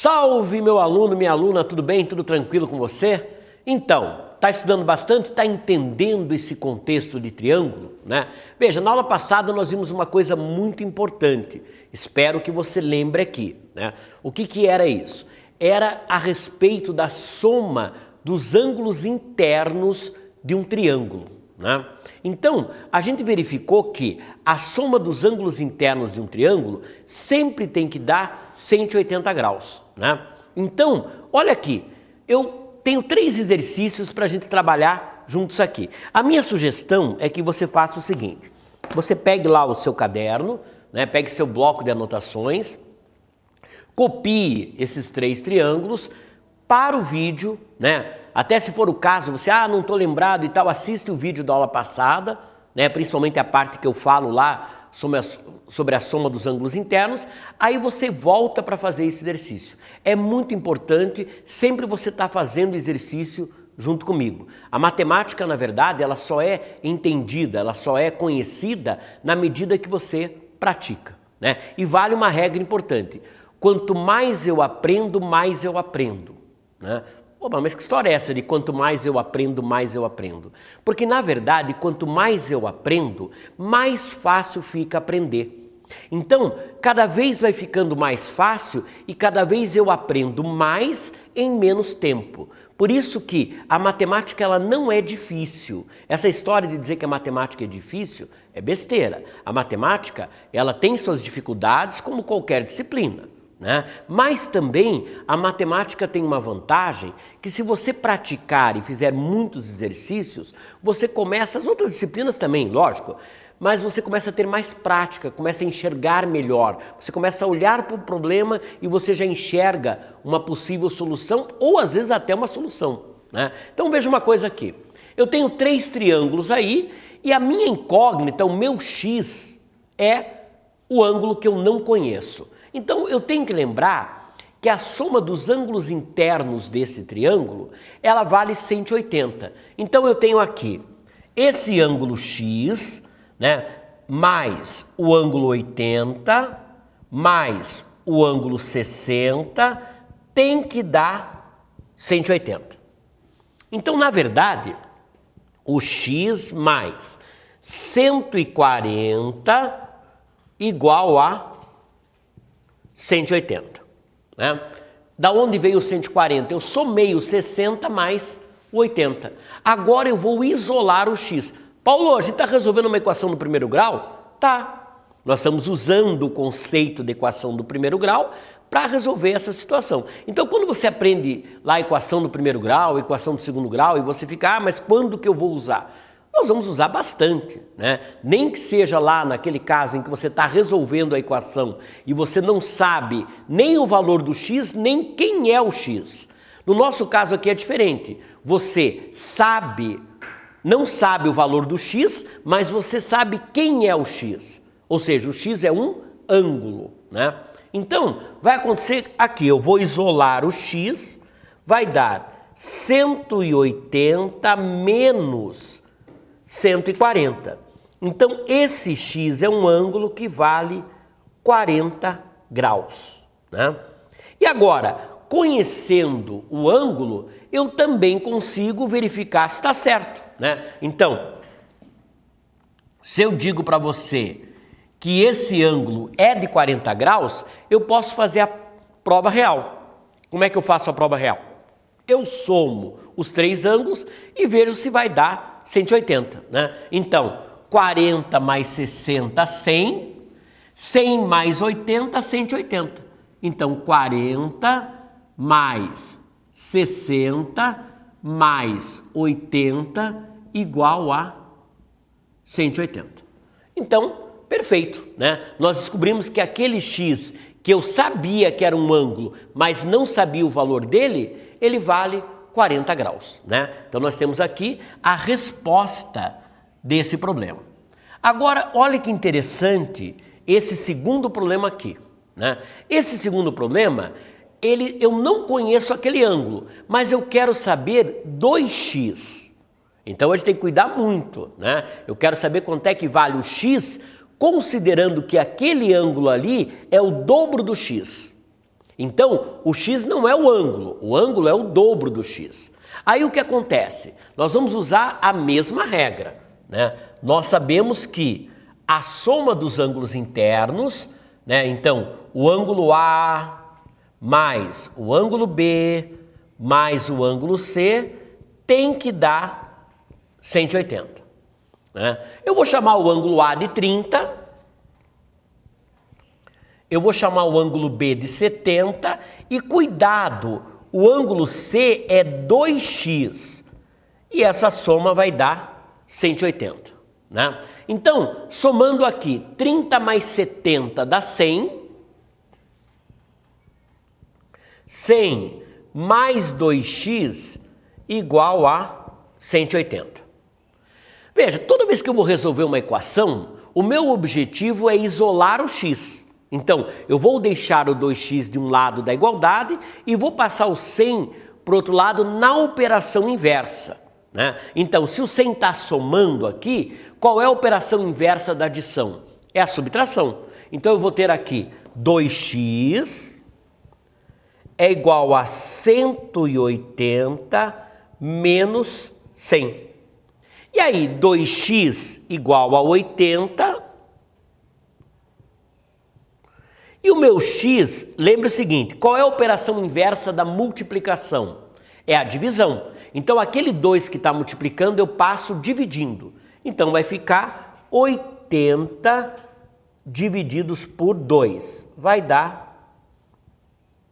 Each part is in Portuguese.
Salve meu aluno, minha aluna, tudo bem? Tudo tranquilo com você? Então, está estudando bastante? Está entendendo esse contexto de triângulo, né? Veja, na aula passada nós vimos uma coisa muito importante. Espero que você lembre aqui, né? O que era isso? Era a respeito da soma dos ângulos internos de um triângulo, né? Então, a gente verificou que a soma dos ângulos internos de um triângulo sempre tem que dar 180 graus, né? Então, olha aqui, eu tenho 3 exercícios para a gente trabalhar juntos aqui. A minha sugestão é que você faça o seguinte: você pegue lá o seu caderno, né? Pegue seu bloco de anotações, copie esses 3 triângulos para o vídeo, né? Até se for o caso, você, não estou lembrado e tal, assiste o vídeo da aula passada, né? Principalmente a parte que eu falo lá sobre a soma dos ângulos internos, aí você volta para fazer esse exercício. É muito importante sempre você estar fazendo exercício junto comigo. A matemática, na verdade, ela só é entendida, ela só é conhecida na medida que você pratica, né? E vale uma regra importante: quanto mais eu aprendo, mais eu aprendo, né? Opa, mas que história é essa de quanto mais eu aprendo, mais eu aprendo? Porque, na verdade, quanto mais eu aprendo, mais fácil fica aprender. Então, cada vez vai ficando mais fácil e cada vez eu aprendo mais em menos tempo. Por isso que a matemática ela não é difícil. Essa história de dizer que a matemática é difícil é besteira. A matemática ela tem suas dificuldades como qualquer disciplina, né? Mas também a matemática tem uma vantagem que, se você praticar e fizer muitos exercícios, você começa, as outras disciplinas também, lógico, mas você começa a ter mais prática, começa a enxergar melhor, você começa a olhar para o problema e você já enxerga uma possível solução ou às vezes até uma solução, né? Então veja uma coisa aqui, eu tenho 3 triângulos aí e a minha incógnita, o meu x, é o ângulo que eu não conheço. Então eu tenho que lembrar que a soma dos ângulos internos desse triângulo, ela vale 180. Então eu tenho aqui esse ângulo x, né, mais o ângulo 80, mais o ângulo 60, tem que dar 180. Então, na verdade, o x mais 140 igual a 180, né? Da onde veio o 140? Eu somei o 60 mais o 80. Agora eu vou isolar o x. Paulo, a gente está resolvendo uma equação do primeiro grau? Tá. Nós estamos usando o conceito de equação do primeiro grau para resolver essa situação. Então, quando você aprende lá a equação do primeiro grau, a equação do segundo grau, e você fica, mas quando que eu vou usar? Nós vamos usar bastante, né? Nem que seja lá naquele caso em que você está resolvendo a equação e você não sabe nem o valor do x, nem quem é o x. No nosso caso aqui é diferente. Você não sabe o valor do x, mas você sabe quem é o x. Ou seja, o x é um ângulo, né? Então, vai acontecer aqui, eu vou isolar o x, vai dar 180 menos 140. Então, esse x é um ângulo que vale 40 graus, né? E agora, conhecendo o ângulo, eu também consigo verificar se está certo, né? Então, se eu digo para você que esse ângulo é de 40 graus, eu posso fazer a prova real. Como é que eu faço a prova real? Eu somo os 3 ângulos e vejo se vai dar 180, né? Então, 40 mais 60, 100. 100 mais 80, 180. Então, 40 mais 60 mais 80 igual a 180. Então, perfeito, né? Nós descobrimos que aquele x que eu sabia que era um ângulo, mas não sabia o valor dele, ele vale 40 graus, né? Então nós temos aqui a resposta desse problema. Agora, olha que interessante esse segundo problema aqui, né? Esse segundo problema, eu não conheço aquele ângulo, mas eu quero saber 2x. Então a gente tem que cuidar muito, né? Eu quero saber quanto é que vale o x, considerando que aquele ângulo ali é o dobro do x. Então, o x não é o ângulo é o dobro do x. Aí o que acontece? Nós vamos usar a mesma regra, né? Nós sabemos que a soma dos ângulos internos, né? Então, o ângulo A mais o ângulo B mais o ângulo C tem que dar 180. Né? Eu vou chamar o ângulo A de 30, eu vou chamar o ângulo B de 70 e cuidado, o ângulo C é 2x e essa soma vai dar 180. Né? Então, somando aqui, 30 mais 70 dá 100, 100 mais 2x igual a 180. Veja, toda vez que eu vou resolver uma equação, o meu objetivo é isolar o x. Então, eu vou deixar o 2x de um lado da igualdade e vou passar o 100 para o outro lado na operação inversa. Né? Então, se o 100 está somando aqui, qual é a operação inversa da adição? É a subtração. Então, eu vou ter aqui 2x é igual a 180 menos 100. E aí, 2x igual a 80. E o meu x, lembre o seguinte, qual é a operação inversa da multiplicação? É a divisão. Então, aquele 2 que está multiplicando, eu passo dividindo. Então, vai ficar 80 divididos por 2. Vai dar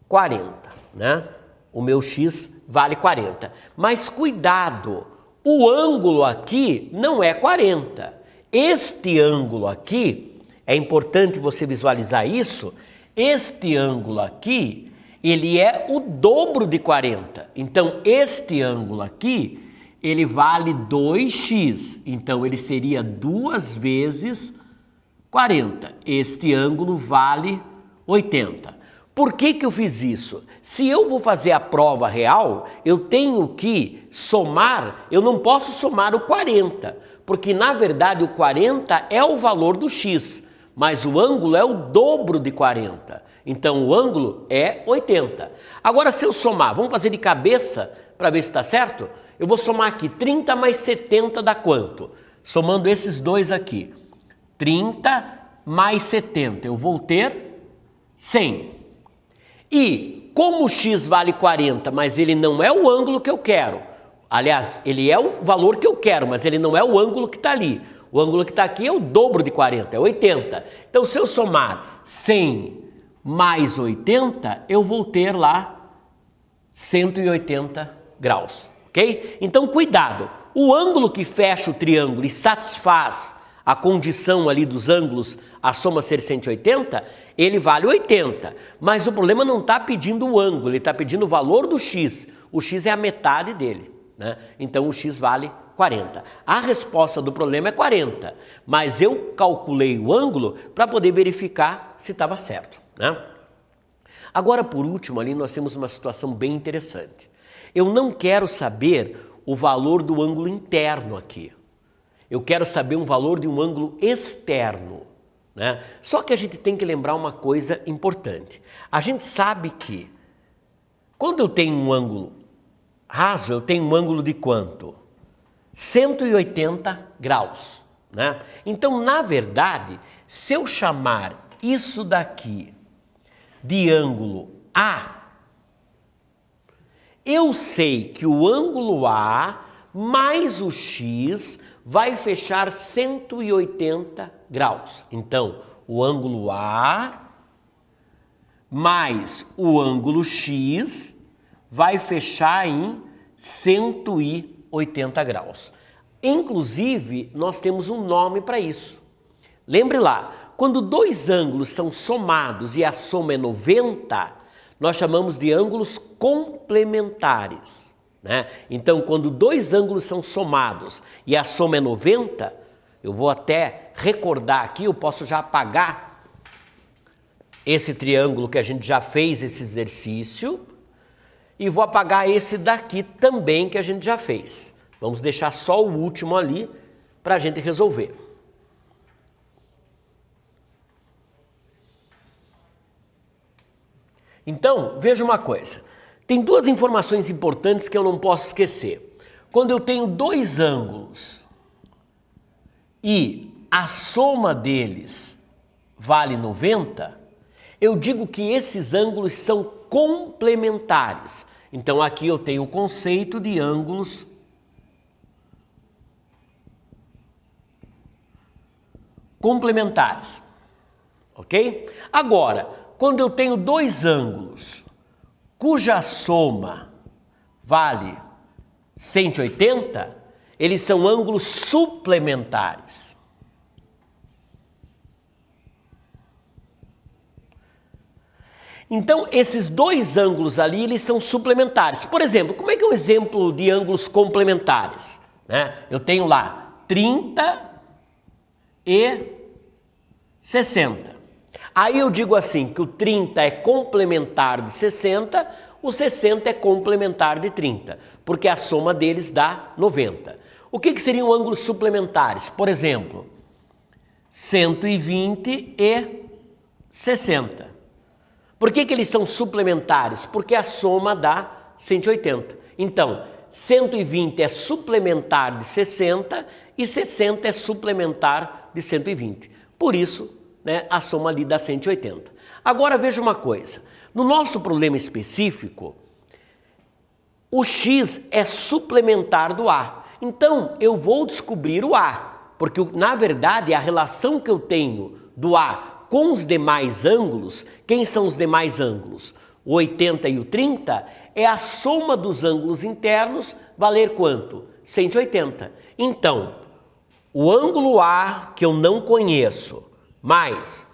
40, né? O meu x vale 40. Mas cuidado, o ângulo aqui não é 40. Este ângulo aqui, é importante você visualizar isso, este ângulo aqui, ele é o dobro de 40. Então, este ângulo aqui, ele vale 2x. Então, ele seria 2 vezes 40. Este ângulo vale 80. Por que que eu fiz isso? Se eu vou fazer a prova real, eu tenho que somar, eu não posso somar o 40, porque na verdade o 40 é o valor do x, mas o ângulo é o dobro de 40. Então o ângulo é 80. Agora se eu somar, vamos fazer de cabeça para ver se está certo? Eu vou somar aqui, 30 mais 70 dá quanto? Somando esses dois aqui, 30 mais 70, eu vou ter 100. E como o x vale 40, mas ele não é o ângulo que eu quero, aliás, ele é o valor que eu quero, mas ele não é o ângulo que está ali. O ângulo que está aqui é o dobro de 40, é 80. Então, se eu somar 100 mais 80, eu vou ter lá 180 graus, ok? Então, cuidado, o ângulo que fecha o triângulo e satisfaz a condição ali dos ângulos, a soma ser 180, ele vale 80, mas o problema não está pedindo o ângulo, ele está pedindo o valor do x. O x é a metade dele, né? Então o x vale 40. A resposta do problema é 40, mas eu calculei o ângulo para poder verificar se estava certo, né? Agora, por último, ali nós temos uma situação bem interessante. Eu não quero saber o valor do ângulo interno aqui. Eu quero saber um valor de um ângulo externo. Né? Só que a gente tem que lembrar uma coisa importante. A gente sabe que quando eu tenho um ângulo raso, eu tenho um ângulo de quanto? 180 graus. Né? Então, na verdade, se eu chamar isso daqui de ângulo A, eu sei que o ângulo A mais o x vai fechar 180 graus. Então, o ângulo A mais o ângulo x vai fechar em 180 graus. Inclusive, nós temos um nome para isso. Lembre lá, quando dois ângulos são somados e a soma é 90, nós chamamos de ângulos complementares. Né? Então, quando dois ângulos são somados e a soma é 90, eu vou até recordar aqui, eu posso já apagar esse triângulo que a gente já fez esse exercício e vou apagar esse daqui também que a gente já fez. Vamos deixar só o último ali para a gente resolver. Então, veja uma coisa. Tem duas informações importantes que eu não posso esquecer. Quando eu tenho dois ângulos e a soma deles vale 90, eu digo que esses ângulos são complementares. Então aqui eu tenho o conceito de ângulos complementares. Ok? Agora, quando eu tenho dois ângulos cuja soma vale 180, eles são ângulos suplementares. Então, esses dois ângulos ali, eles são suplementares. Por exemplo, como é que é um exemplo de ângulos complementares? Eu tenho lá 30 e 60. Aí eu digo assim, que o 30 é complementar de 60, o 60 é complementar de 30, porque a soma deles dá 90. O que seriam ângulos suplementares? Por exemplo, 120 e 60. Por que eles são suplementares? Porque a soma dá 180. Então, 120 é suplementar de 60 e 60 é suplementar de 120. Por isso, a soma ali dá 180. Agora veja uma coisa. No nosso problema específico, o x é suplementar do a. Então, eu vou descobrir o a, porque na verdade a relação que eu tenho do a com os demais ângulos, quem são os demais ângulos? O 80 e o 30 é a soma dos ângulos internos valer quanto? 180. Então, o ângulo A, que eu não conheço, mais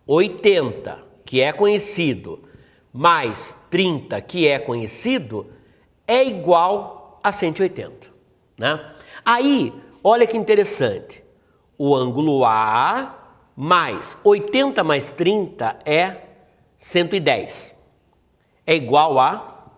80, que é conhecido, mais 30, que é conhecido, é igual a 180. Aí, olha que interessante. O ângulo A mais 80 mais 30 é 110. É igual a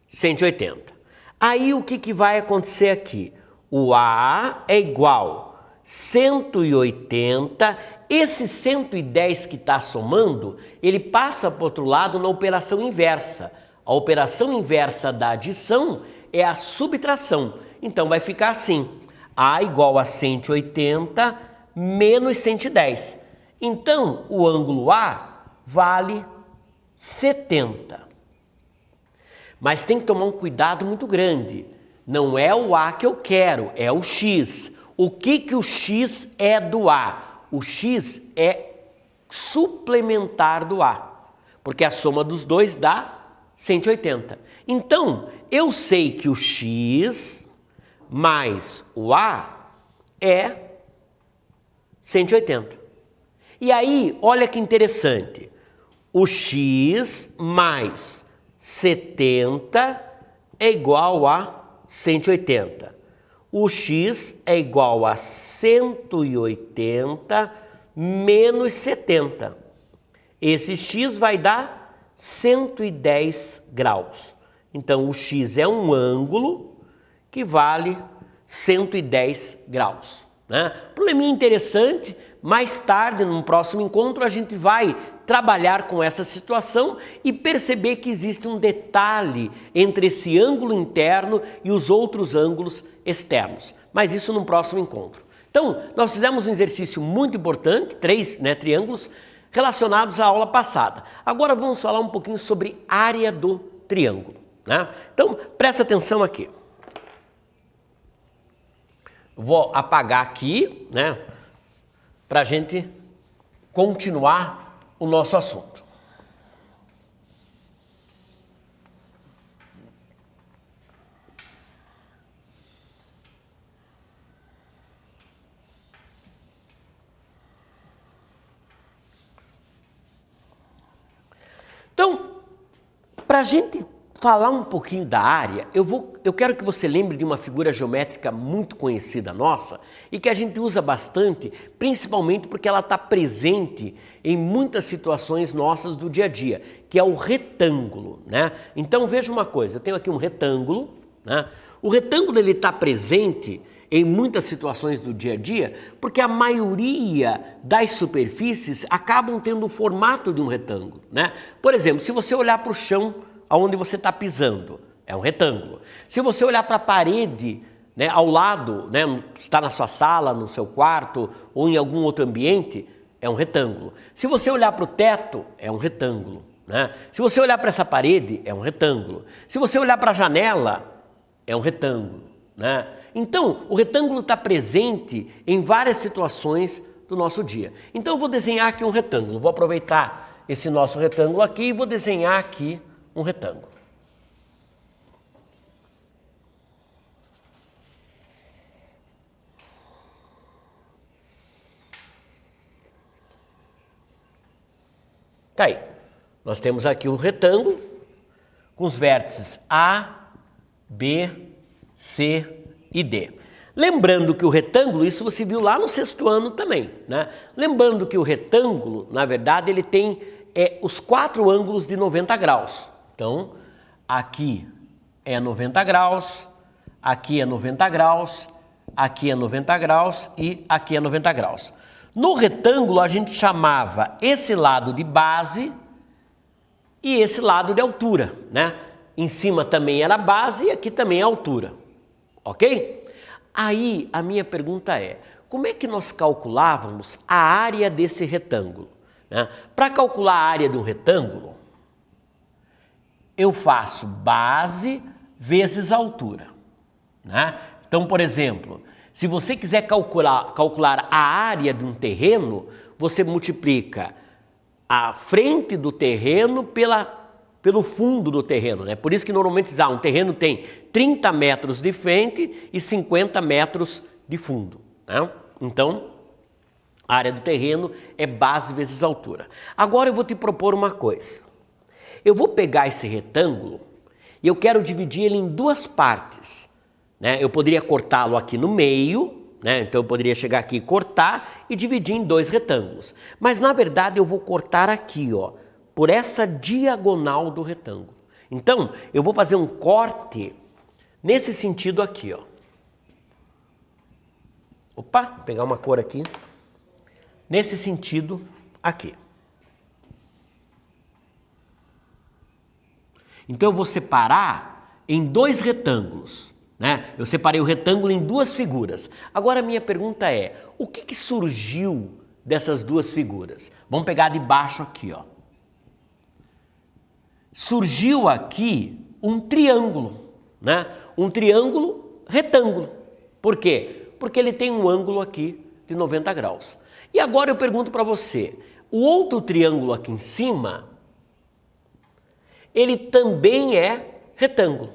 180. Aí o que vai acontecer aqui? O A é igual a 180. Esse 110 que está somando, ele passa para o outro lado na operação inversa. A operação inversa da adição é a subtração. Então vai ficar assim. A igual a 180 menos 110. Então, o ângulo A vale 70. Mas tem que tomar um cuidado muito grande. Não é o A que eu quero, é o X. O que o X é do A? O X é suplementar do A, porque a soma dos dois dá 180. Então, eu sei que o X mais o A é 180. E aí, olha que interessante. O x mais 70 é igual a 180. O x é igual a 180 menos 70. Esse x vai dar 110 graus. Então, o x é um ângulo que vale 110 graus. Probleminha interessante. Mais tarde, num próximo encontro, a gente vai trabalhar com essa situação e perceber que existe um detalhe entre esse ângulo interno e os outros ângulos externos. Mas isso num próximo encontro. Então, nós fizemos um exercício muito importante, 3 triângulos, relacionados à aula passada. Agora vamos falar um pouquinho sobre área do triângulo. Então, presta atenção aqui. Vou apagar aqui, para a gente continuar o nosso assunto. Então, para a gente falar um pouquinho da área, eu quero que você lembre de uma figura geométrica muito conhecida nossa e que a gente usa bastante, principalmente porque ela está presente em muitas situações nossas do dia a dia, que é o retângulo. Então veja uma coisa, eu tenho aqui um retângulo, o retângulo ele está presente em muitas situações do dia a dia, porque a maioria das superfícies acabam tendo o formato de um retângulo, né? Por exemplo, se você olhar para o chão onde você está pisando, é um retângulo. Se você olhar para a parede, né, ao lado, né, está na sua sala, no seu quarto ou em algum outro ambiente, é um retângulo. Se você olhar para o teto, é um retângulo, né? Se você olhar para essa parede, é um retângulo. Se você olhar para a janela, é um retângulo, né? Então, o retângulo está presente em várias situações do nosso dia. Então, eu vou desenhar aqui um retângulo. Vou aproveitar esse nosso retângulo aqui e vou desenhar aqui um retângulo. Tá aí. Nós temos aqui um retângulo com os vértices A, B, C e D. Lembrando que o retângulo, isso você viu lá no 6º ano também, né? Lembrando que o retângulo, na verdade, ele tem os 4 ângulos de 90 graus. Então, aqui é 90 graus, aqui é 90 graus, aqui é 90 graus e aqui é 90 graus. No retângulo, a gente chamava esse lado de base e esse lado de altura, né? Em cima também era base e aqui também é altura, ok? Aí, a minha pergunta é, como é que nós calculávamos a área desse retângulo, né? Para calcular a área de um retângulo, eu faço base vezes altura, né? Então, por exemplo, se você quiser calcular a área de um terreno, você multiplica a frente do terreno pelo fundo do terreno, né? Por isso que normalmente diz, um terreno tem 30 metros de frente e 50 metros de fundo, né? Então, a área do terreno é base vezes altura. Agora eu vou te propor uma coisa. Eu vou pegar esse retângulo e eu quero dividir ele em 2 partes, né? Eu poderia cortá-lo aqui no meio, né? Então eu poderia chegar aqui e cortar e dividir em 2 retângulos. Mas na verdade eu vou cortar aqui, ó, por essa diagonal do retângulo. Então eu vou fazer um corte nesse sentido aqui, ó. Opa, vou pegar uma cor aqui. Nesse sentido aqui. Então eu vou separar em 2 retângulos, né? Eu separei o retângulo em 2 figuras. Agora a minha pergunta é, o que surgiu dessas 2 figuras? Vamos pegar de baixo aqui, ó. Surgiu aqui um triângulo, né? Um triângulo retângulo. Por quê? Porque ele tem um ângulo aqui de 90 graus. E agora eu pergunto para você, o outro triângulo aqui em cima, ele também é retângulo.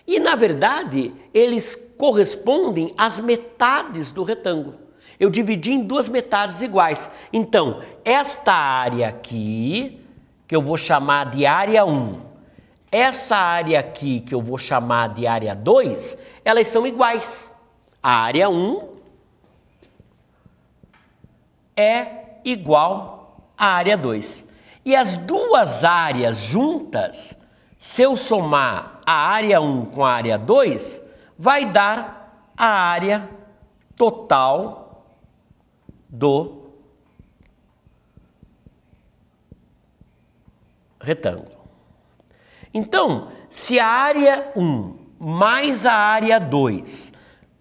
E, na verdade, eles correspondem às metades do retângulo. Eu dividi em 2 metades iguais. Então, esta área aqui, que eu vou chamar de área 1, essa área aqui, que eu vou chamar de área 2, elas são iguais. A área 1 é igual à área 2. E as 2 áreas juntas, se eu somar a área 1 com a área 2, vai dar a área total do retângulo. Então, se a área 1 mais a área 2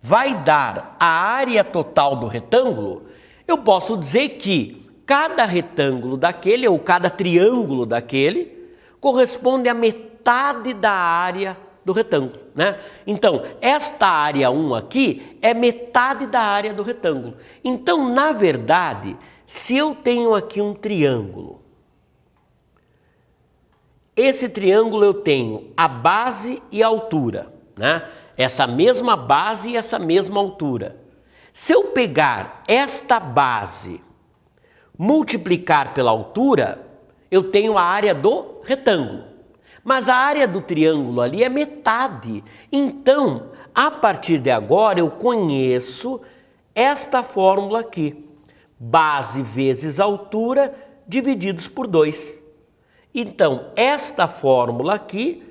vai dar a área total do retângulo, eu posso dizer que cada retângulo daquele, ou cada triângulo daquele, corresponde a metade da área do retângulo, né? Então, esta área 1 aqui é metade da área do retângulo. Então, na verdade, se eu tenho aqui um triângulo, esse triângulo eu tenho a base e a altura, né? Essa mesma base e essa mesma altura. Se eu pegar esta base, multiplicar pela altura, eu tenho a área do retângulo. Mas a área do triângulo ali é metade. Então, a partir de agora, eu conheço esta fórmula aqui. Base vezes altura divididos por 2. Então, esta fórmula aqui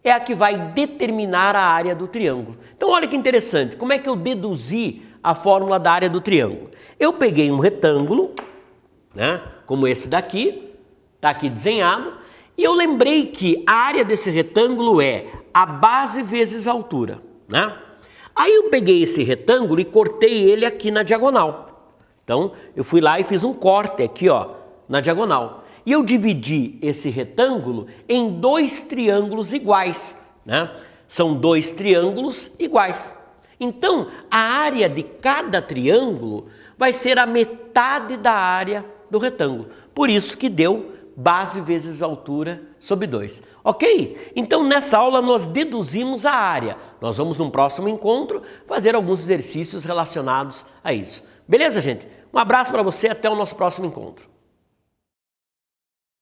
é a que vai determinar a área do triângulo. Então olha que interessante, como é que eu deduzi a fórmula da área do triângulo? Eu peguei um retângulo, né, como esse daqui, está aqui desenhado, e eu lembrei que a área desse retângulo é a base vezes a altura, né? Aí eu peguei esse retângulo e cortei ele aqui na diagonal. Então eu fui lá e fiz um corte aqui, ó, na diagonal. E eu dividi esse retângulo em dois triângulos iguais, né? São dois triângulos iguais. Então, a área de cada triângulo vai ser a metade da área do retângulo. Por isso que deu base vezes altura sobre 2. Ok? Então, nessa aula nós deduzimos a área. Nós vamos, num próximo encontro, fazer alguns exercícios relacionados a isso. Beleza, gente? Um abraço para você, até o nosso próximo encontro.